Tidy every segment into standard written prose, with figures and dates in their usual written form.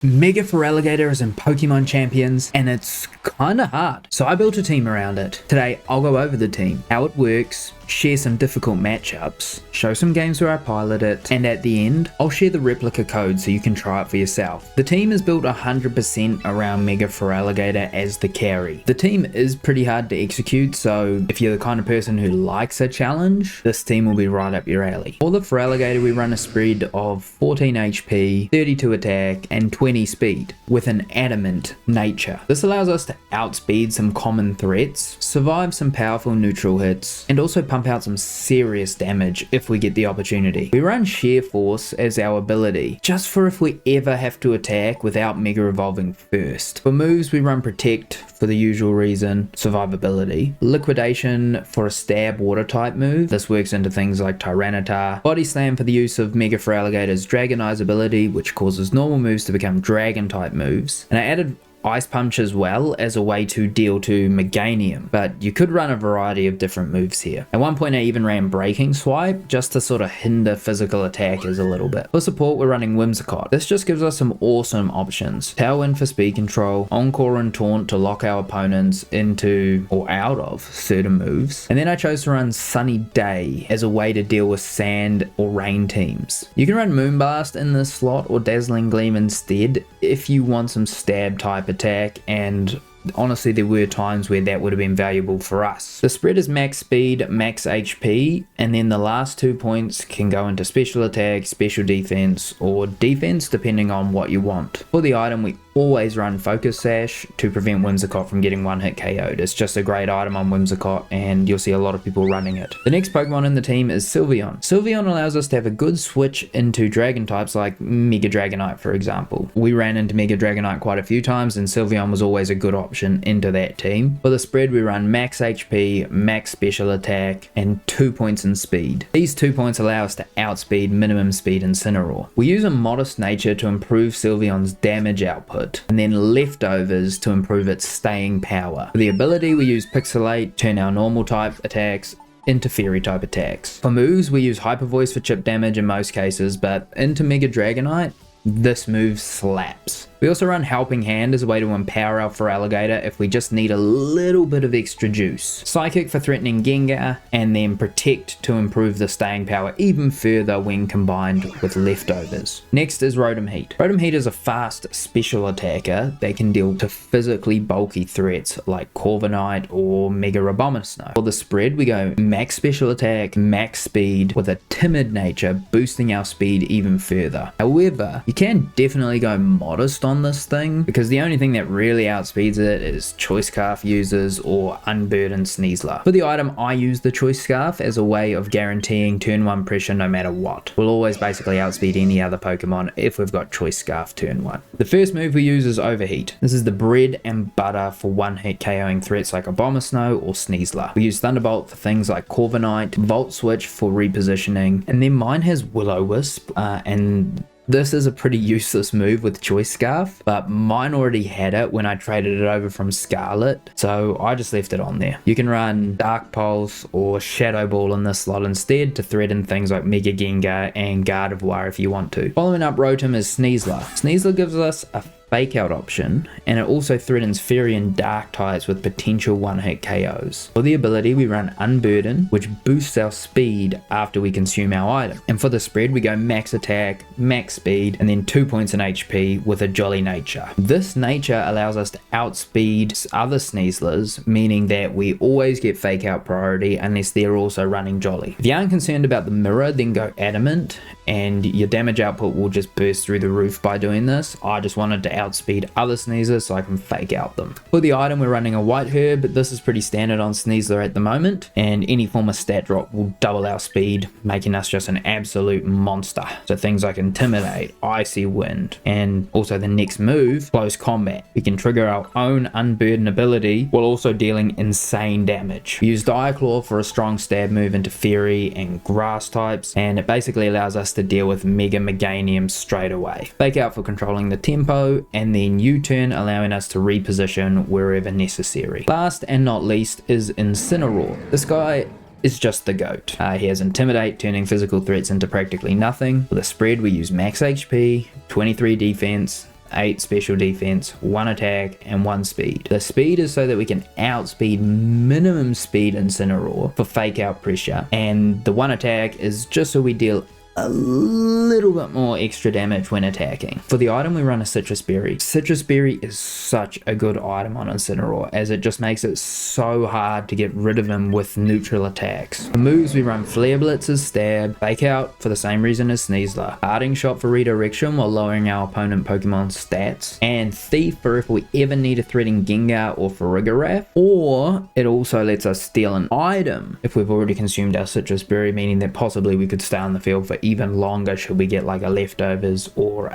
Mega Feraligatr is in Pokemon Champions, and it's kinda hard. So I built a team around it. Today, I'll go over the team, how it works, share some difficult matchups, show some games where I pilot it, and at the end, I'll share the Replica code so you can try it for yourself. The team is built 100% around Mega Feraligatr as the carry. The team is pretty hard to execute, so if you're the kind of person who likes a challenge, this team will be right up your alley. For the Feraligatr, we run a spread of 14 HP, 32 attack, and 20 speed, with an adamant nature. This allows us to outspeed some common threats, survive some powerful neutral hits, and also pump out some serious damage if we get the opportunity. We run Sheer Force as our ability, just for if we ever have to attack without Mega Evolving first. For moves, we run Protect for the usual reason, survivability, Liquidation for a stab water type move. This works into things like Tyranitar, Body Slam for the use of Mega Feraligatr's Dragon Eyes ability, which causes normal moves to become dragon type moves, and I added Ice Punch as well as a way to deal to Meganium, but you could run a variety of different moves here. At one point I even ran Breaking Swipe just to sort of hinder physical attackers a little bit. For support we're running Whimsicott. This just gives us some awesome options. Tailwind for speed control, Encore and Taunt to lock our opponents into or out of certain moves, and then I chose to run Sunny Day as a way to deal with sand or rain teams. You can run Moonblast in this slot or Dazzling Gleam instead if you want some stab type attack, and honestly there were times where that would have been valuable for us. The spread is max speed, max HP, and then the last 2 points can go into special attack, special defense, or defense depending on what you want. For the item we always run Focus Sash to prevent Whimsicott from getting one hit KO'd. It's just a great item on Whimsicott and you'll see a lot of people running it. The next Pokemon in the team is Sylveon. Sylveon allows us to have a good switch into dragon types like Mega Dragonite for example. We ran into Mega Dragonite quite a few times and Sylveon was always a good option into that team. For the spread we run max HP, max special attack, and 2 points in speed. These 2 points allow us to outspeed minimum speed Incineroar. We use a modest nature to improve Sylveon's damage output, and then leftovers to improve its staying power. For the ability we use Pixelate, turn our normal type attacks into fairy type attacks. For moves we use Hyper Voice for chip damage in most cases, but into Mega Dragonite this move slaps. We also run Helping Hand as a way to empower our Feraligatr if we just need a little bit of extra juice. Psychic for threatening Gengar, and then Protect to improve the staying power even further when combined with leftovers. Next is Rotom-Heat. Rotom-Heat is a fast special attacker that can deal to physically bulky threats like Corviknight or Mega Abomasnow. For the spread we go max special attack, max speed with a timid nature boosting our speed even further. However, you can definitely go modest on this thing because the only thing that really outspeeds it is Choice Scarf users or Unburdened Sneasler. For the item I use the Choice Scarf as a way of guaranteeing turn 1 pressure no matter what. We'll always basically outspeed any other Pokemon if we've got Choice Scarf turn 1. The first move we use is Overheat. This is the bread and butter for one hit KOing threats like Abomasnow or Sneasler. We use Thunderbolt for things like Corviknight, Volt Switch for repositioning, and then mine has Will-O-Wisp and this is a pretty useless move with Choice Scarf, but mine already had it when I traded it over from Scarlet, so I just left it on there. You can run Dark Pulse or Shadow Ball in this slot instead to threaten things like Mega Gengar and Gardevoir if you want to. Following up Rotom is Sneasler. Sneasler gives us a Fake Out option, and it also threatens Fairy and Dark types with potential one-hit KOs. For the ability we run Unburden, which boosts our speed after we consume our item. And for the spread we go max attack, max speed, and then 2 points in HP with a Jolly nature. This nature allows us to outspeed other Sneaslers, meaning that we always get Fake Out priority unless they're also running Jolly. If you aren't concerned about the mirror, then go Adamant, and your damage output will just burst through the roof by doing this. I just wanted to outspeed other Sneaslers so I can fake out them. For the item we're running a White Herb. This is pretty standard on Sneasler at the moment, and any form of stat drop will double our speed, making us just an absolute monster. So things like Intimidate, Icy Wind, and also the next move, Close Combat. We can trigger our own Unburden ability while also dealing insane damage. We use Dire Claw for a strong stab move into Fairy and Grass types, and it basically allows us to deal with Mega Meganium straight away. Fake Out for controlling the tempo, and then U-turn allowing us to reposition wherever necessary. Last and not least is Incineroar. This guy is just the GOAT. He has Intimidate, turning physical threats into practically nothing. For the spread we use max HP, 23 defense, 8 special defense, 1 attack, and 1 speed. The speed is so that we can outspeed minimum speed Incineroar for fake out pressure, and the 1 attack is just so we deal a little bit more extra damage when attacking. For the item we run a Citrus Berry. Citrus Berry is such a good item on Incineroar as it just makes it so hard to get rid of him with neutral attacks. For moves we run Flare Blitz as Stab, Fake Out for the same reason as Sneasler, Parting Shot for redirection while lowering our opponent Pokemon's stats, and Thief for if we ever need to threaten Gengar or Feraligatr, or it also lets us steal an item if we've already consumed our Citrus Berry, meaning that possibly we could stay on the field for even longer should we get like a leftovers or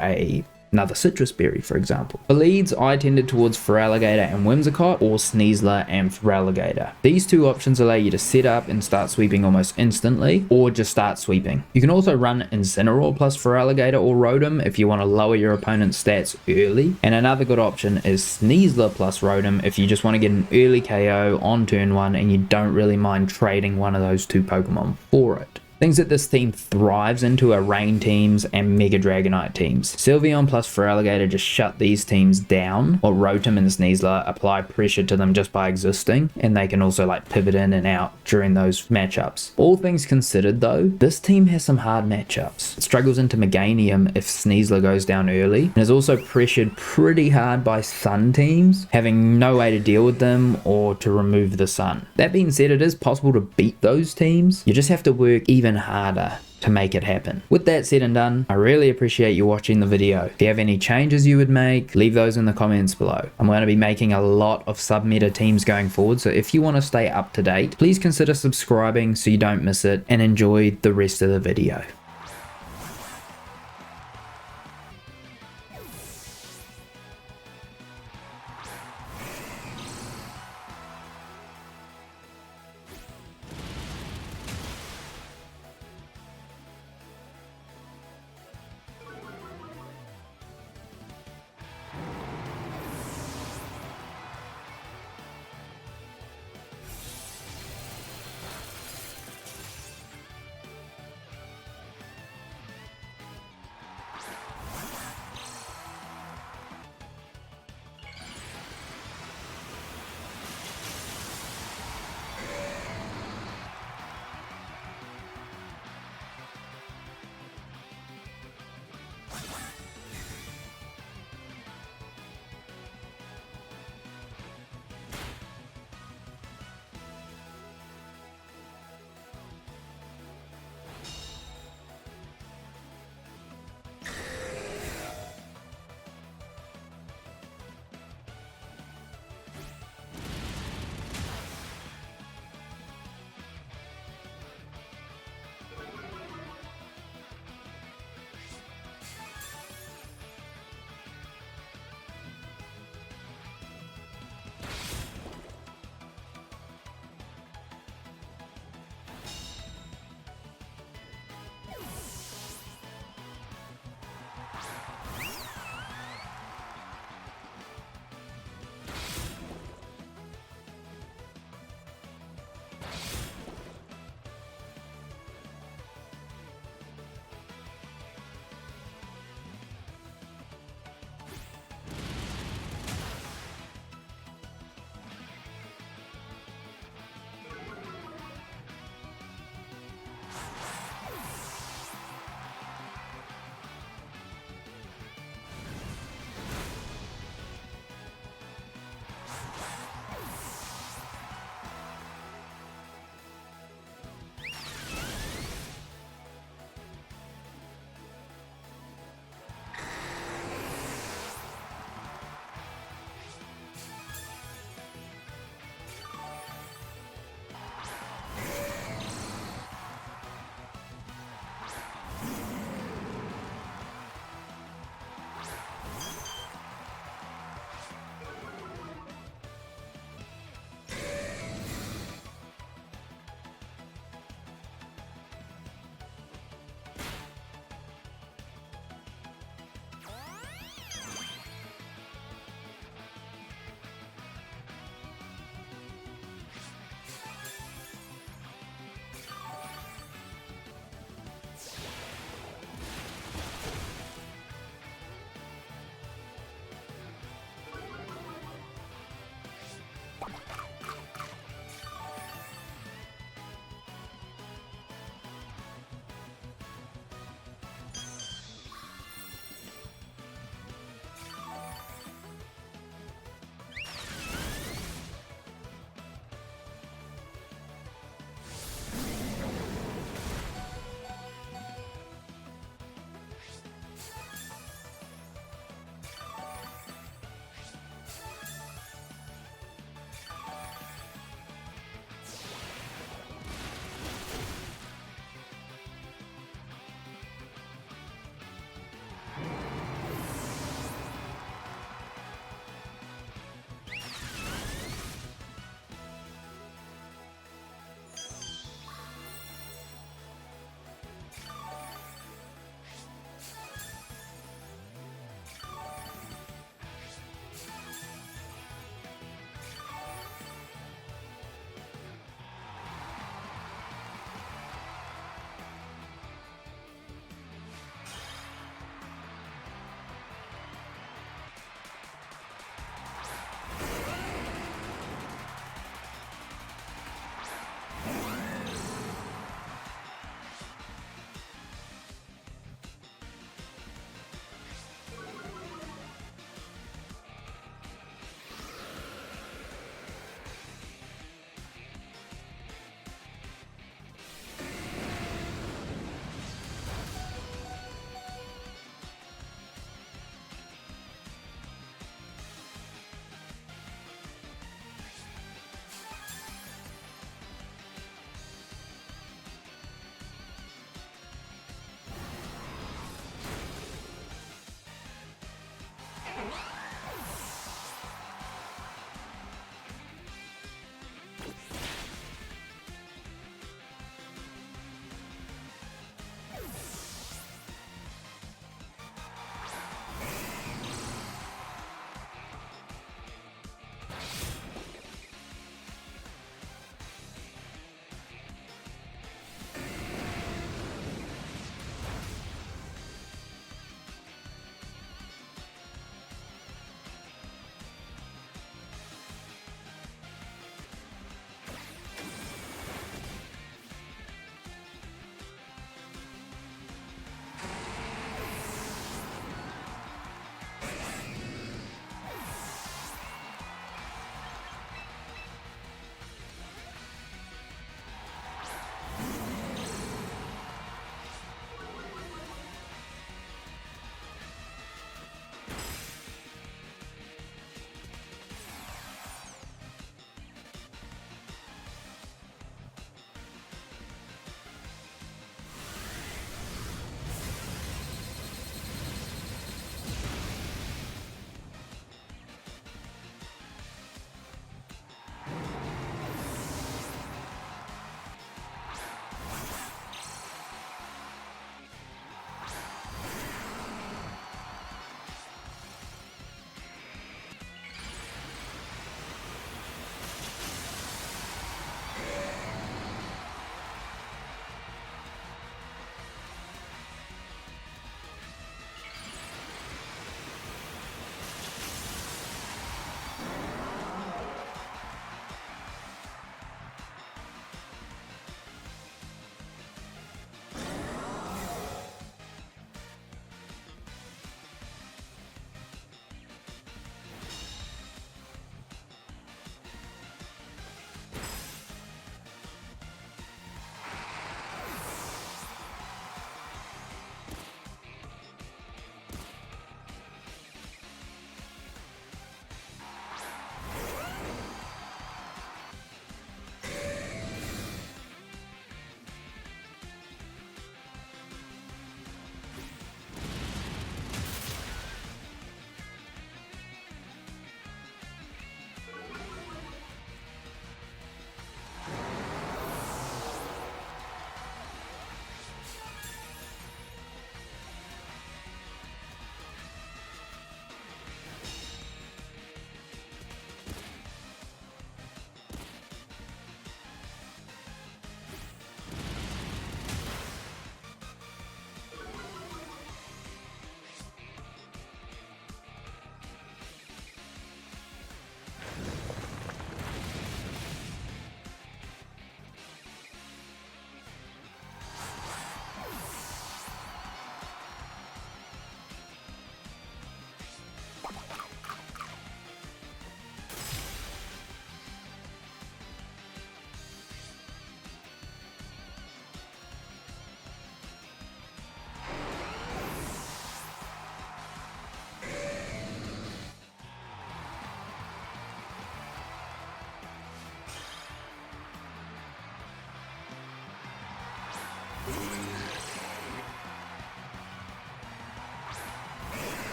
another Citrus Berry, for example. For leads, I tended towards Feraligatr and Whimsicott, or Sneasler and Feraligatr. These two options allow you to set up and start sweeping almost instantly, or just start sweeping. You can also run Incineroar plus Feraligatr or Rotom if you want to lower your opponent's stats early, and another good option is Sneasler plus Rotom if you just want to get an early KO on turn 1 and you don't really mind trading one of those two Pokemon for it. Things that this team thrives into are Rain teams and Mega Dragonite teams. Sylveon plus Feraligatr just shut these teams down, while Rotom and Sneasler apply pressure to them just by existing, and they can also like pivot in and out during those matchups. All things considered though, this team has some hard matchups. It struggles into Meganium if Sneasler goes down early, and is also pressured pretty hard by Sun teams, having no way to deal with them or to remove the Sun. That being said, it is possible to beat those teams. You just have to work even harder to make it happen. With that said and done, I really appreciate you watching the video. If you have any changes you would make, leave those in the comments below. I'm going to be making a lot of sub-meta teams going forward, so if you want to stay up to date, please consider subscribing so you don't miss it, and enjoy the rest of the video.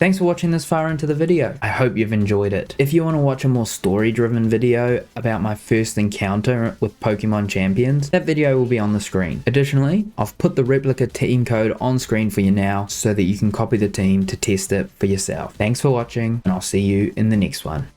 Thanks for watching this far into the video. I hope you've enjoyed it. If you want to watch a more story-driven video about my first encounter with Pokemon Champions, that video will be on the screen. Additionally, I've put the Replica team code on screen for you now so that you can copy the team to test it for yourself. Thanks for watching, and I'll see you in the next one.